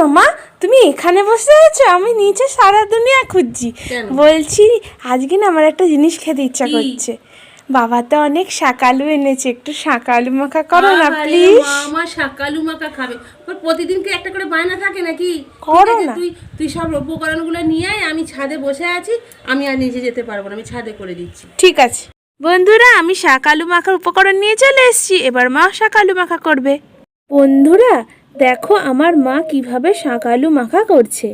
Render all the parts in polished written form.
মামা, তুমি এখানে বসে আছো? আমি নিচে সারা দুনিয়া খুঁজছি। বলছি আজকে না আমার একটা জিনিস খেতে ইচ্ছা করছে। বাবা তো অনেক শাকালু এনেছে, একটু শাকালু মাখা করো না প্লিজ। মামা শাকালু মাখা খাবে? প্রতিদিন কি একটা করে বায়না থাকে নাকি? করো না। তুই সব উপকরণগুলো নিয়ে আয়, আমি ছাদে বসে আছি, আমি আর নিচে যেতে পারবো না, আমি ছাদে করে দিচ্ছি। ঠিক আছে বন্ধুরা, আমি শাকালু মাখার উপকরণ নিয়ে চলে এসেছি। এবার মা শাকালু মাখা করবে। বন্ধুরা দেখো আমার মা কিভাবে শাকালু মাখা করছে।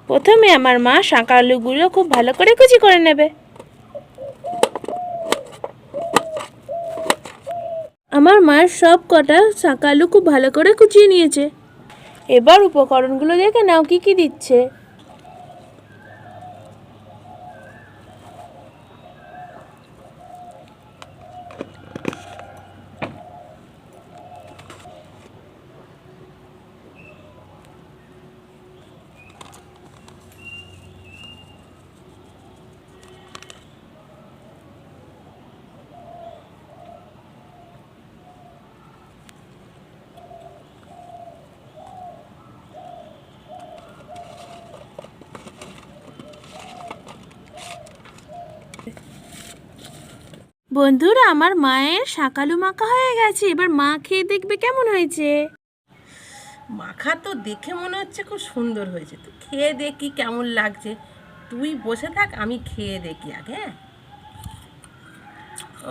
প্রথমে আমার মা শাকালুগুলো খুব ভালো করে কুচি করে নেবে। আমার মায়ের সব কটা শাকালু খুব ভালো করে কুচিয়ে নিয়েছে। এবার উপকরণগুলো দেখে নাও কি কি দিচ্ছে। বন্ধুরা আমার মায়ের শাকালু মাখা হয়ে গেছে। এবার মা খেয়ে দেখবে কেমন হয়েছে। মাখা তো দেখে মনে হচ্ছে খুব সুন্দর হয়েছে, তুই খেয়ে দেখি কেমন লাগছে। তুই বসে থাক, আমি খেয়ে দেখি আগে। হ্যাঁ,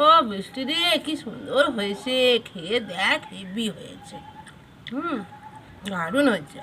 ও বৃষ্টি রে, কি সুন্দর হয়েছে, খেয়ে দেখ, হেভি হয়েছে। দারুণ হয়েছে।